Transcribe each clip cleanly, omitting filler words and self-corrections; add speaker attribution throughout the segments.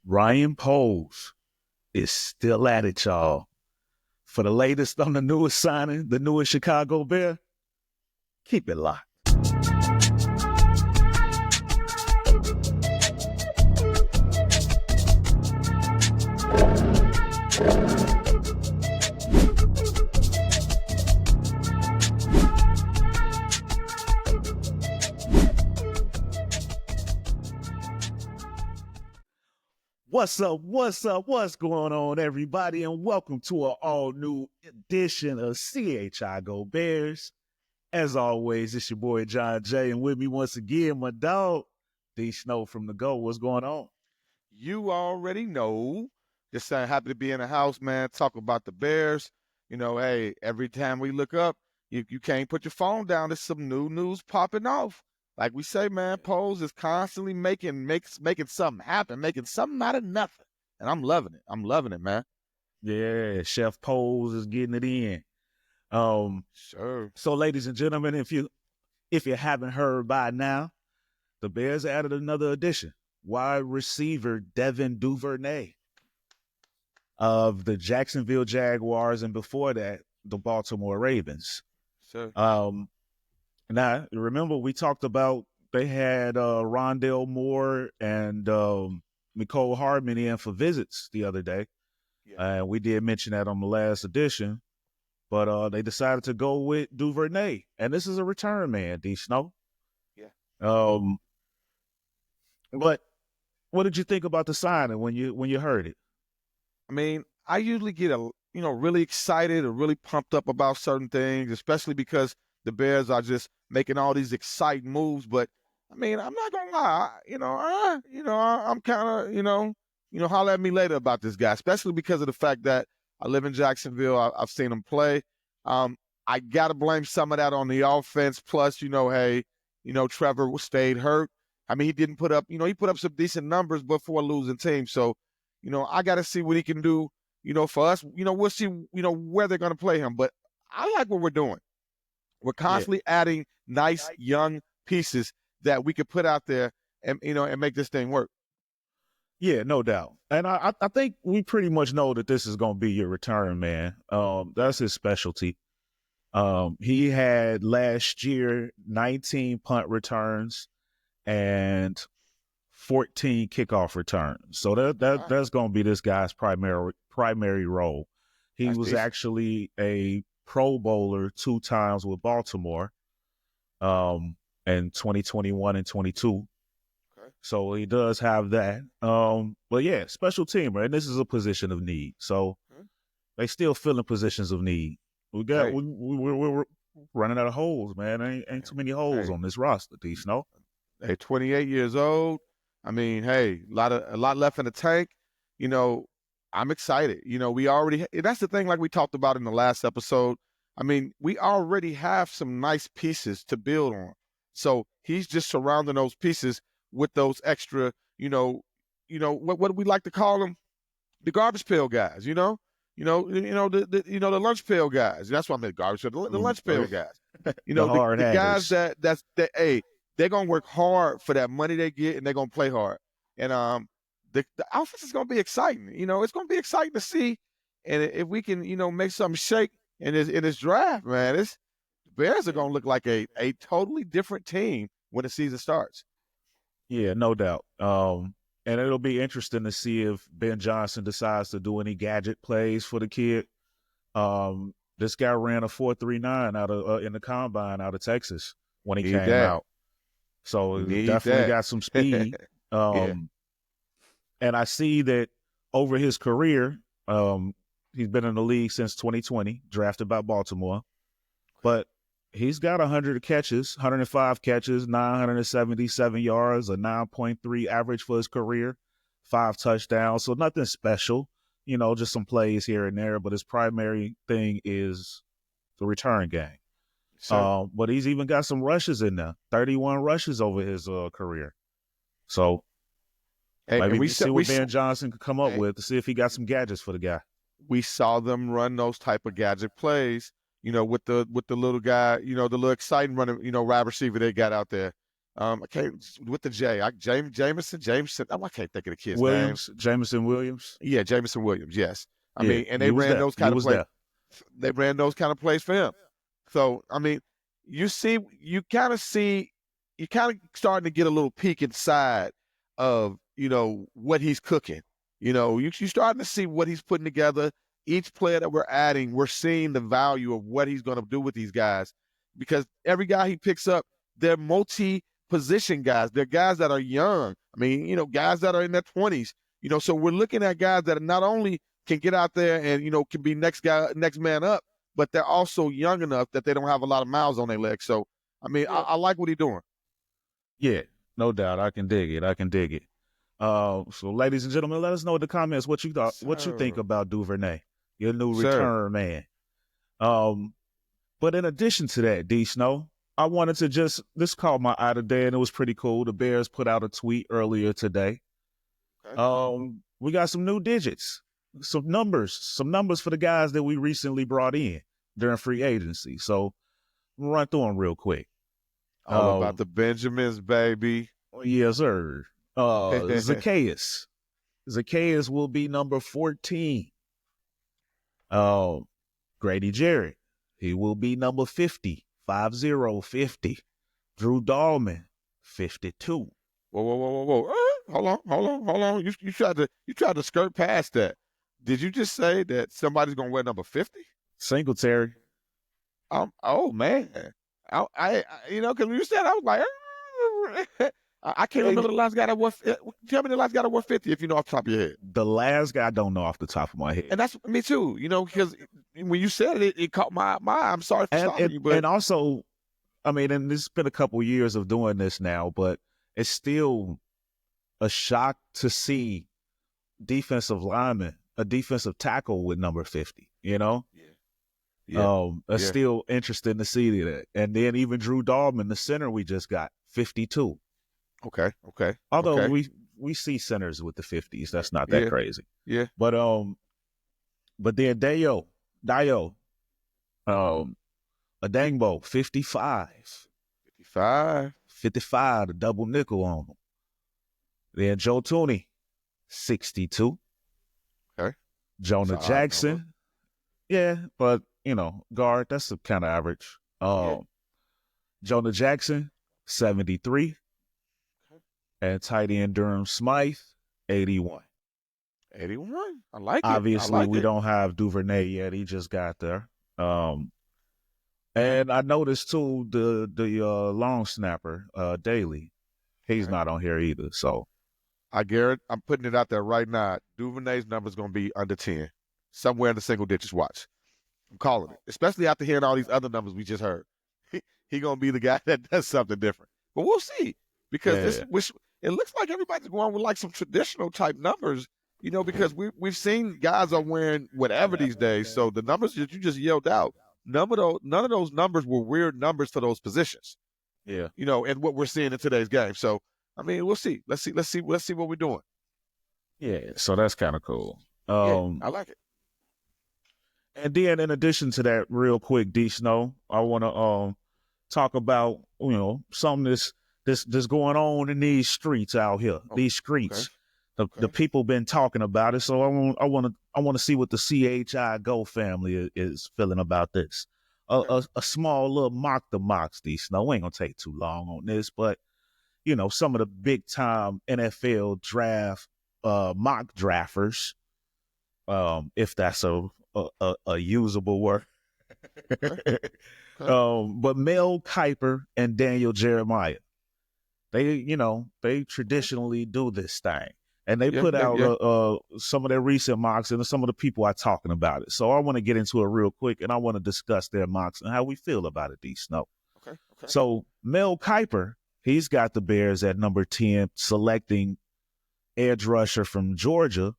Speaker 1: Ryan Poles is still at it, y'all. For the latest on the newest signing, the newest Chicago Bear, keep it locked. What's up? What's up? What's going on, everybody? And welcome to an all-new edition of CHI Go Bears. As always, it's your boy John Jay, and with me once again, my dog, D Snow from the Go. What's going on?
Speaker 2: You already know. Just happy to be in the house, man. Talk about the Bears. Hey, every time we look up, you can't put your phone down. There's some new news popping off. Like we say, man, Pose is constantly making something happen, making something out of nothing. And I'm loving it. I'm loving it, man.
Speaker 1: Yeah, Chef Poles is getting it in.
Speaker 2: Sure.
Speaker 1: So, ladies and gentlemen, if you haven't heard by now, the Bears added another addition. Wide receiver Devin Duvernay of the Jacksonville Jaguars, and before that, the Baltimore Ravens.
Speaker 2: Sure.
Speaker 1: Now, remember we talked about they had Rondell Moore and Nicole Hardman in for visits the other day.
Speaker 2: Yeah.
Speaker 1: We did mention that on the last edition, but they decided to go with Duvernay, and this is a return man, D Snow.
Speaker 2: Yeah.
Speaker 1: But what did you think about the signing when you heard it?
Speaker 2: I mean, I usually get really excited or really pumped up about certain things, especially because the Bears are just making all these exciting moves. But I mean, I'm not gonna lie, I'm kind of, holler at me later about this guy, especially because of the fact that I live in Jacksonville. I've seen him play. I gotta blame some of that on the offense. Plus, hey, Trevor stayed hurt. I mean, he didn't put up, he put up some decent numbers, but for a losing team. So, I got to see what he can do, for us. We'll see, where they're going to play him. But I like what we're doing. We're
Speaker 1: Yeah,
Speaker 2: constantly adding nice young pieces that we could put out there and make this thing work.
Speaker 1: yeah, no doubt. And I think we pretty much know that this is going to be your return man. That's his specialty. He had last year 19 punt returns and 14 kickoff returns. So that's going to be this guy's primary role. He
Speaker 2: That's
Speaker 1: was
Speaker 2: decent.
Speaker 1: actually a Pro Bowler 2 times with Baltimore, in 2021 and 22.
Speaker 2: Okay.
Speaker 1: So he does have that. But yeah, special teamer, and this is a position of need. So
Speaker 2: Hmm.
Speaker 1: they still filling positions of need.
Speaker 2: Hey,
Speaker 1: We're running out of holes, man. Ain't too many holes
Speaker 2: hey,
Speaker 1: on this roster, D Snow.
Speaker 2: hey, 28 years old. I mean, hey, a lot left in the tank. You know, I'm excited. We already that's the thing like we talked about in the last episode. I mean, we already have some nice pieces to build on. So he's just surrounding those pieces with those extra, what do we like to call them? The garbage pail guys, the lunch pail guys. That's what I meant, garbage pail, the lunch pail guys.
Speaker 1: The hard
Speaker 2: The guys
Speaker 1: hatters.
Speaker 2: hey, they're gonna work hard for that money they get, and they're gonna play hard. And the offense is gonna be exciting. It's gonna be exciting to see, and if we can, make something shake in this draft, man, the Bears are gonna look like a totally different team when the season starts.
Speaker 1: Yeah, no doubt. And it'll be interesting to see if Ben Johnson decides to do any gadget plays for the kid. This guy ran a 4.39 out of in the combine out of Texas when he
Speaker 2: Need
Speaker 1: came
Speaker 2: that.
Speaker 1: out. So
Speaker 2: We
Speaker 1: he's
Speaker 2: need
Speaker 1: definitely
Speaker 2: that.
Speaker 1: got some speed.
Speaker 2: Yeah.
Speaker 1: And I see that over his career, he's been in the league since 2020, drafted by Baltimore. But he's got 100 catches, 105 catches, 977 yards, a 9.3 average for his career, 5 touchdowns. So nothing special, just some plays here and there. But his primary thing is the return game.
Speaker 2: Sir.
Speaker 1: But he's even got some rushes in there, 31 rushes over his career. So
Speaker 2: Hey, and
Speaker 1: maybe
Speaker 2: we
Speaker 1: we'll
Speaker 2: said
Speaker 1: see what Ben Johnson could come up with to see if he got some gadgets for the guy.
Speaker 2: we saw them run those type of gadget plays, with the little guy, the little exciting running, wide receiver they got out there. I can't with the J. Jameson. I can't think of the kid's name.
Speaker 1: Jameson Williams.
Speaker 2: Yeah, Jameson Williams. Yes. I
Speaker 1: Yeah,
Speaker 2: mean, and
Speaker 1: he
Speaker 2: they
Speaker 1: was
Speaker 2: ran
Speaker 1: there.
Speaker 2: those
Speaker 1: He
Speaker 2: kind of
Speaker 1: was
Speaker 2: plays.
Speaker 1: there.
Speaker 2: They ran those kind of plays for him. So I mean, you kind of starting to get a little peek inside of what he's cooking. You starting to see what he's putting together. Each player that we're adding, we're seeing the value of what he's going to do with these guys, because every guy he picks up, they're multi-position guys. They're guys that are young. I mean, guys that are in their 20s. So we're looking at guys that not only can get out there and can be next man up, but they're also young enough that they don't have a lot of miles on their legs. So I mean, I like what he's doing.
Speaker 1: Yeah, no doubt. I can dig it. So, ladies and gentlemen, let us know in the comments what you thought, what you think about Duvernay, your new return man. But in addition to that, D Snow, I wanted to this caught my eye today, and it was pretty cool. The Bears put out a tweet earlier today. Okay. We got some new digits, some numbers for the guys that we recently brought in during free agency. So we'll run through them real quick.
Speaker 2: All about the Benjamins, baby.
Speaker 1: Yes, sir. Zacchaeus will be number 14. Grady Jarrett, he will be number 50. 50. Drew Dahlman, 52.
Speaker 2: Whoa. Hold on. You tried to skirt past that. Did you just say that somebody's gonna wear number 50?
Speaker 1: Singletary.
Speaker 2: Oh man. I because when you said, I was like, I can't remember the last guy that wore. Tell me the last guy that wore 50 if you know off the top of your head.
Speaker 1: The last guy I don't know off the top of my head.
Speaker 2: And that's me too, because when you said it, it caught my eye. I'm sorry for stopping you, but
Speaker 1: and also, I mean, and it's been a couple years of doing this now, but it's still a shock to see a defensive tackle with number 50, It's still interesting to see that. And then even Drew Dahlman, the center we just got, 52.
Speaker 2: Okay.
Speaker 1: Although we see centers with the 50s, that's not that crazy.
Speaker 2: Yeah.
Speaker 1: But then Dayo, Adangbo, 55. 55, the double nickel on him. Then Joe Tooney, 62.
Speaker 2: Okay.
Speaker 1: Jonah Jackson. Yeah, but guard, that's kind of average. Jonah Jackson, 73. And tight end Durham Smythe, 81.
Speaker 2: 81? I like it.
Speaker 1: Obviously, we don't have Duvernay yet. He just got there. And I noticed, too, the long snapper, Daly, he's not on here either. So,
Speaker 2: Garrett, I'm putting it out there right now. Duvernay's number is going to be under 10, somewhere in the single digits. Watch. I'm calling it, especially after hearing all these other numbers we just heard. He going to be the guy that does something different. But we'll see, because it looks like everybody's going with like some traditional type numbers, because we've seen guys are wearing whatever these days. So the numbers that you just yelled out, none of those numbers were weird numbers for those positions.
Speaker 1: Yeah.
Speaker 2: And what we're seeing in today's game. So, I mean, we'll see. Let's see what we're doing.
Speaker 1: Yeah, so that's kind of cool.
Speaker 2: I like it.
Speaker 1: And then in addition to that, real quick, D Snow, I want to talk about, something that's going on in these streets out here. These streets. Okay. The people been talking about it. So I want to see what the CHI Go family is feeling about this. A small little mock the mocks, D Snow. We ain't gonna take too long on this, but some of the big time NFL draft mock drafters, if that's a usable word. But Mel Kiper and Daniel Jeremiah, they traditionally do this thing. And they put out some of their recent mocks, and some of the people are talking about it. So I want to get into it real quick, and I want to discuss their mocks and how we feel about it, D Snow.
Speaker 2: Okay.
Speaker 1: So Mel Kiper, he's got the Bears at number 10, selecting edge rusher from Georgia,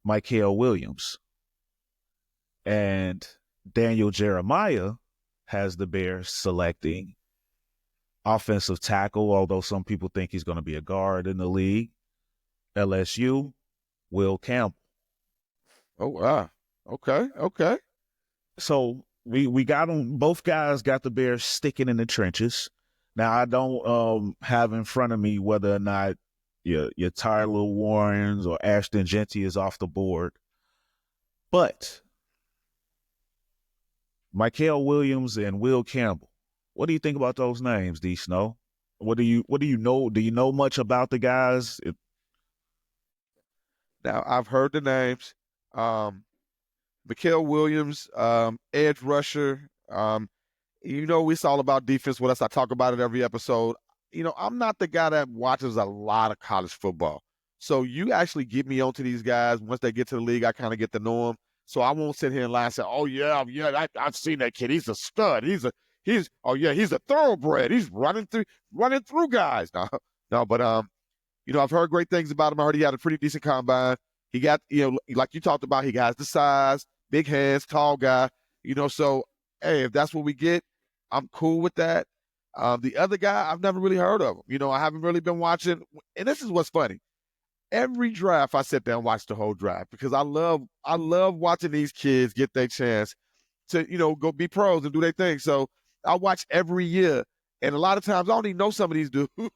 Speaker 1: Mykel Williams. And Daniel Jeremiah has the Bears selecting offensive tackle, although some people think he's going to be a guard in the league, LSU, Will Campbell.
Speaker 2: Oh, wow. Okay.
Speaker 1: So we got them. Both guys got the Bears sticking in the trenches. Now I don't have in front of me whether or not your Tyler Warrens or Ashton Genty is off the board, but Mykel Williams and Will Campbell. What do you think about those names, D Snow? What do you know? Do you know much about the guys?
Speaker 2: Now I've heard the names. Mikael Williams, edge rusher. It's all about defense with us. I talk about it every episode. I'm not the guy that watches a lot of college football. So you actually get me onto these guys. Once they get to the league, I kind of get to know them. So I won't sit here and lie and say, "Oh yeah, yeah, I've seen that kid. He's a stud. He's a thoroughbred. He's running through guys." No, no, but I've heard great things about him. I heard he had a pretty decent combine. He got, like you talked about, he has the size, big hands, tall guy. So hey, if that's what we get, I'm cool with that. The other guy, I've never really heard of him. I haven't really been watching. And this is what's funny. Every draft, I sit down and watch the whole draft because I love watching these kids get their chance to, go be pros and do their thing. So I watch every year. And a lot of times I don't even know some of these dudes, but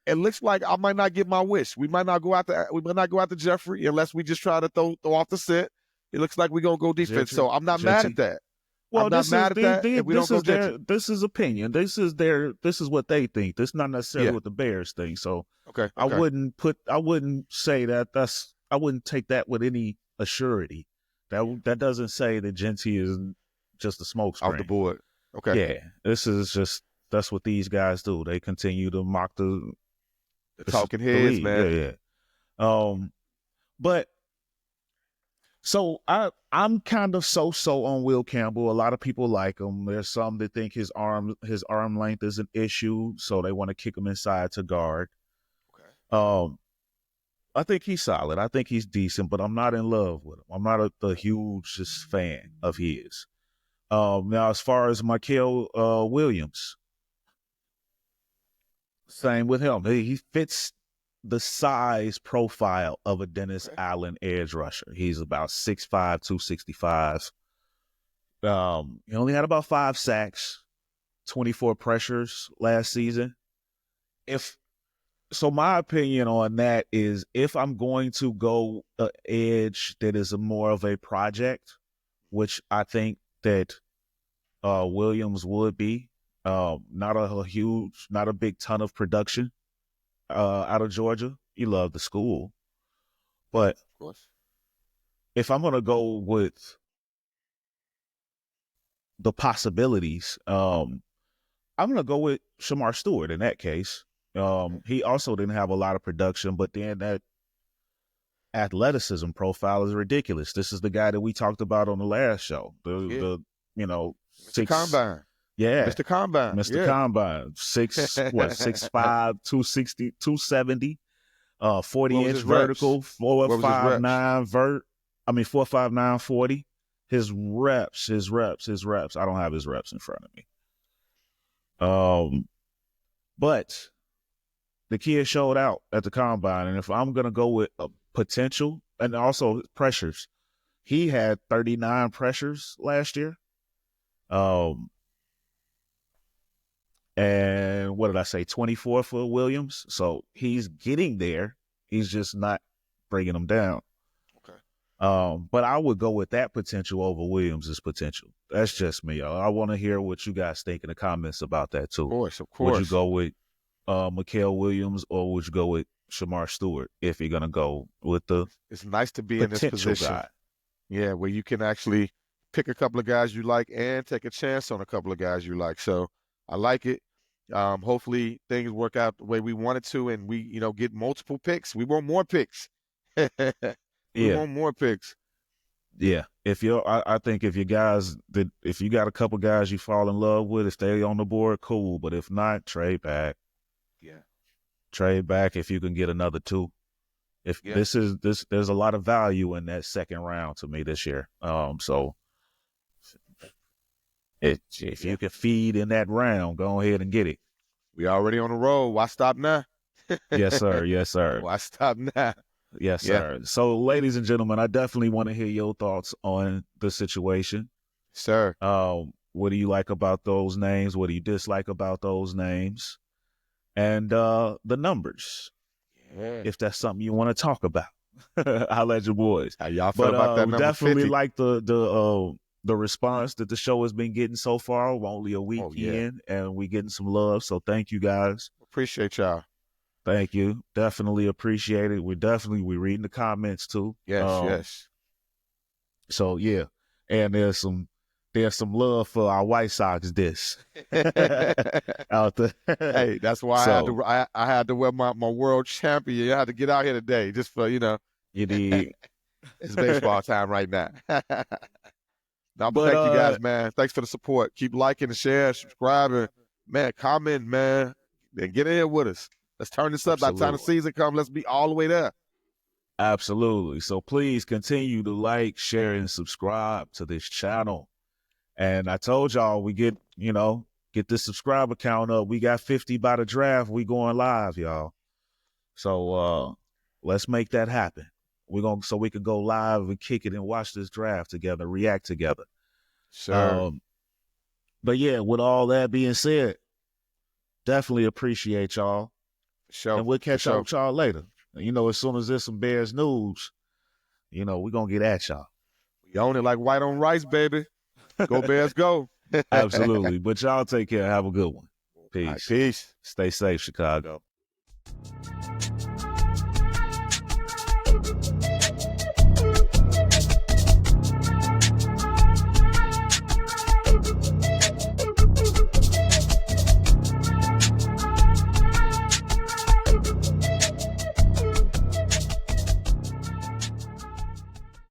Speaker 2: it looks like I might not get my wish. We might not go after Jeffrey unless we just try to throw off the set. It looks like we're gonna go defense. So I'm not mad at that.
Speaker 1: Well,
Speaker 2: I'm not mad at that if we don't go Genty.
Speaker 1: This is opinion. This is what they think. This is not necessarily what the Bears think. So
Speaker 2: okay.
Speaker 1: I wouldn't say that I wouldn't take that with any assurity. That doesn't say that Genty is just a smokescreen.
Speaker 2: Off the board. Okay.
Speaker 1: Yeah. That's what these guys do. They continue to mock the
Speaker 2: talking heads, man.
Speaker 1: Yeah. But so I'm kind of so on Will Campbell. A lot of people like him. There's some that think his arm length is an issue, so they want to kick him inside to guard.
Speaker 2: Okay.
Speaker 1: I think he's solid. I think he's decent, but I'm not in love with him. I'm not the hugest fan of his. Now, as far as Mykel Williams, same with him. He fits the size profile of a Dennis Allen edge rusher. He's about 6'5", 265. He only had about 5 sacks, 24 pressures last season. So my opinion on that is if I'm going to go an edge that is more of a project, which I think that Williams would be, not a big ton of production out of Georgia. He loved the school. But
Speaker 2: of course,
Speaker 1: if I'm going to go with the possibilities, I'm going to go with Shamar Stewart in that case. He also didn't have a lot of production, but then that athleticism profile is ridiculous. This is the guy that we talked about on the last show.
Speaker 2: Mr.
Speaker 1: Combine. Yeah.
Speaker 2: Mr. Combine.
Speaker 1: Mr. Combine. 6'5", 260, 270, 40-inch vertical, 4'5'9", 40. His reps. I don't have his reps in front of me. But the kid showed out at the combine, and if I'm gonna go with potential and also pressures, he had 39 pressures last year. And what did I say? 24 for Williams. So he's getting there. He's just not bringing them down.
Speaker 2: Okay.
Speaker 1: But I would go with that potential over Williams' potential. That's just me. I want to hear what you guys think in the comments about that too.
Speaker 2: Of course.
Speaker 1: Would you go with Mykel Williams or would you go with Shamar Stewart if you're gonna go with the?
Speaker 2: It's nice to be in this position.
Speaker 1: Guy.
Speaker 2: Yeah, where you can actually pick a couple of guys you like and take a chance on a couple of guys you like. So I like it. Hopefully things work out the way we want it to, and we, get multiple picks. We want more picks. We want more picks.
Speaker 1: Yeah. I think if you got a couple guys you fall in love with, if they on the board, cool. But if not, trade back.
Speaker 2: Yeah.
Speaker 1: Trade back if you can get another 2. There's a lot of value in that second round to me this year. So if you can feed in that round, go ahead and get it.
Speaker 2: We already on the road. Why stop now?
Speaker 1: Yes, sir. Yes, sir.
Speaker 2: Why stop now?
Speaker 1: Yes, sir. So, ladies and gentlemen, I definitely want to hear your thoughts on the situation.
Speaker 2: Sir.
Speaker 1: What do you like about those names? What do you dislike about those names? And the numbers,
Speaker 2: Yeah.
Speaker 1: if that's something you want to talk about. I'll let your boys.
Speaker 2: How y'all feel
Speaker 1: But
Speaker 2: about that
Speaker 1: we
Speaker 2: number
Speaker 1: definitely
Speaker 2: 50?
Speaker 1: like the response that the show has been getting so far. We're only a week
Speaker 2: Oh, yeah.
Speaker 1: in, and we getting some love. So thank you guys.
Speaker 2: Appreciate y'all.
Speaker 1: Thank you. Definitely appreciate it. We reading the comments too.
Speaker 2: Yes, yes.
Speaker 1: So yeah, and there's some love for our White Sox this out there.
Speaker 2: Hey, that's why
Speaker 1: So
Speaker 2: I had to wear my world champion. I had to get out here today just for,
Speaker 1: you need,
Speaker 2: it's baseball time right now. Now, but
Speaker 1: but
Speaker 2: thank you guys, man. Thanks for the support. Keep liking and sharing, subscribing, man, comment, man, and get in here with us. Let's turn this up. By the time the
Speaker 1: absolutely.
Speaker 2: season comes, let's be all the way there.
Speaker 1: Absolutely. So please continue to like, share, and subscribe to this channel. And I told y'all we get this subscriber count up. We got 50 by the draft. We going live, y'all. So let's make that happen. So we can go live and kick it and watch this draft together, react together.
Speaker 2: Sure.
Speaker 1: But yeah, with all that being said, definitely appreciate y'all.
Speaker 2: Sure.
Speaker 1: And we'll catch up
Speaker 2: Sure.
Speaker 1: with y'all later. As soon as there's some Bears news, we're going to get at y'all.
Speaker 2: We own it like white on rice, baby. Go Bears, go.
Speaker 1: Absolutely. But y'all take care. Have a good one. Peace.
Speaker 2: Right, peace.
Speaker 1: Stay safe, Chicago.